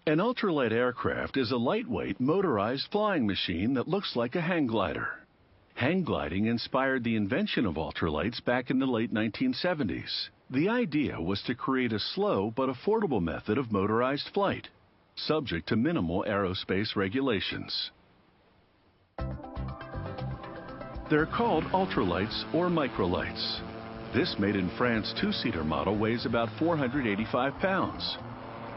An ultralight aircraft is a lightweight, motorized flying machine that looks like a hang glider. Hang gliding inspired the invention of ultralights back in the late 1970s. The idea was to create a slow but affordable method of motorized flight, subject to minimal aerospace regulations. They're called ultralights or microlights. This made-in-France two-seater model weighs about 485 pounds.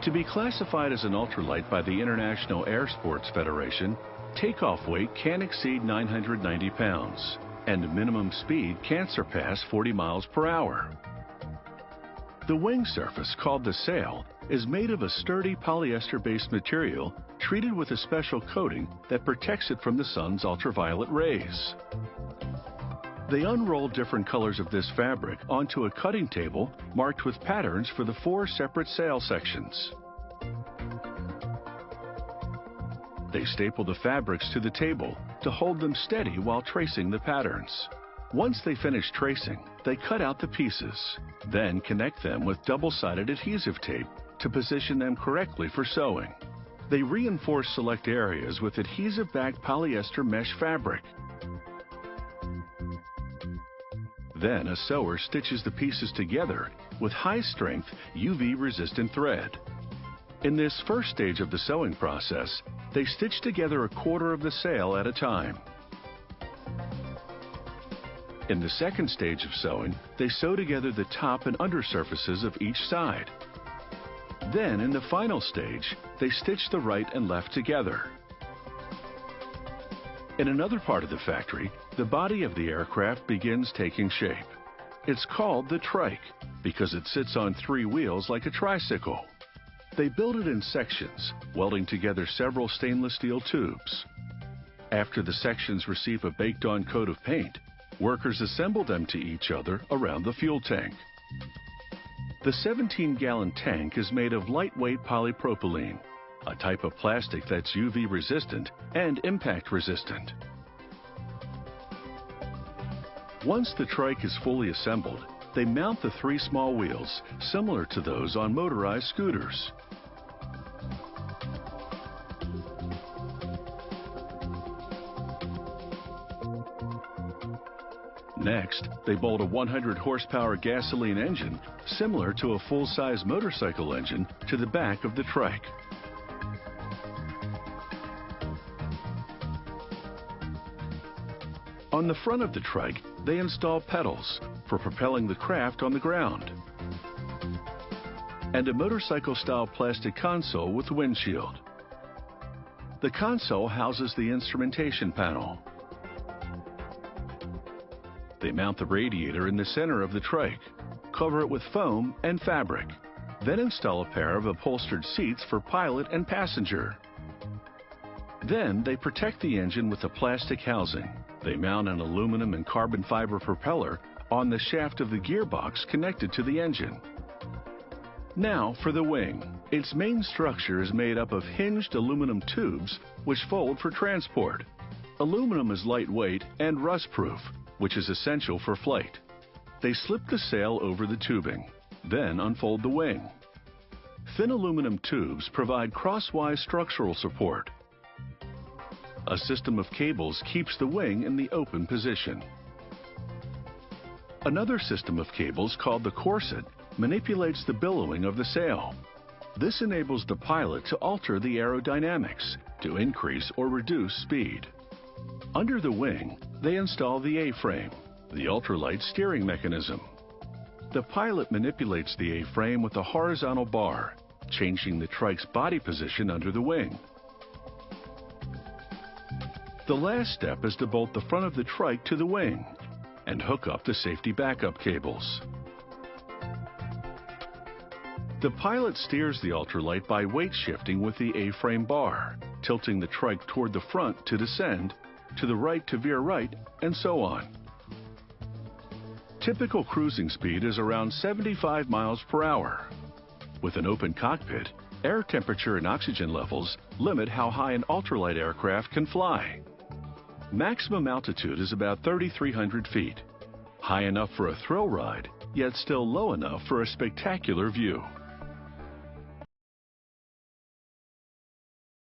To be classified as an ultralight by the International Air Sports Federation, takeoff weight can't exceed 990 pounds, and minimum speed can't surpass 40 miles per hour. The wing surface, called the sail, is made of a sturdy polyester-based material treated with a special coating that protects it from the sun's ultraviolet rays. They unroll different colors of this fabric onto a cutting table marked with patterns for the 4 separate sail sections. They staple the fabrics to the table to hold them steady while tracing the patterns. Once they finish tracing, they cut out the pieces, then connect them with double-sided adhesive tape to position them correctly for sewing. They reinforce select areas with adhesive-backed polyester mesh fabric. Then a sewer stitches the pieces together with high-strength, UV-resistant thread. In this first stage of the sewing process, they stitch together a quarter of the sail at a time. In the second stage of sewing, they sew together the top and under surfaces of each side. Then, in the final stage, they stitch the right and left together. In another part of the factory, the body of the aircraft begins taking shape. It's called the trike because it sits on 3 wheels like a tricycle. They build it in sections, welding together several stainless steel tubes. After the sections receive a baked-on coat of paint, workers assemble them to each other around the fuel tank. The 17-gallon tank is made of lightweight polypropylene, a type of plastic that's UV resistant and impact resistant. Once the trike is fully assembled, they mount the 3 small wheels, similar to those on motorized scooters. Next, they bolt a 100-horsepower gasoline engine, similar to a full-size motorcycle engine, to the back of the trike. On the front of the trike, they install pedals for propelling the craft on the ground, and a motorcycle-style plastic console with windshield. The console houses the instrumentation panel. They mount the radiator in the center of the trike, cover it with foam and fabric, then install a pair of upholstered seats for pilot and passenger. Then they protect the engine with a plastic housing. They mount an aluminum and carbon fiber propeller on the shaft of the gearbox connected to the engine. Now for the wing. Its main structure is made up of hinged aluminum tubes which fold for transport. Aluminum is lightweight and rust-proof, which is essential for flight. They slip the sail over the tubing, then unfold the wing. Thin aluminum tubes provide crosswise structural support. A system of cables keeps the wing in the open position. Another system of cables, called the corset, manipulates the billowing of the sail. This enables the pilot to alter the aerodynamics to increase or reduce speed. Under the wing, they install the A-frame, the ultralight steering mechanism. The pilot manipulates the A-frame with a horizontal bar, changing the trike's body position under the wing. The last step is to bolt the front of the trike to the wing and hook up the safety backup cables. The pilot steers the ultralight by weight shifting with the A-frame bar, tilting the trike toward the front to descend, to the right to veer right, and so on. Typical cruising speed is around 75 miles per hour. With an open cockpit, air temperature and oxygen levels limit how high an ultralight aircraft can fly. Maximum altitude is about 3,300 feet, high enough for a thrill ride, yet still low enough for a spectacular view.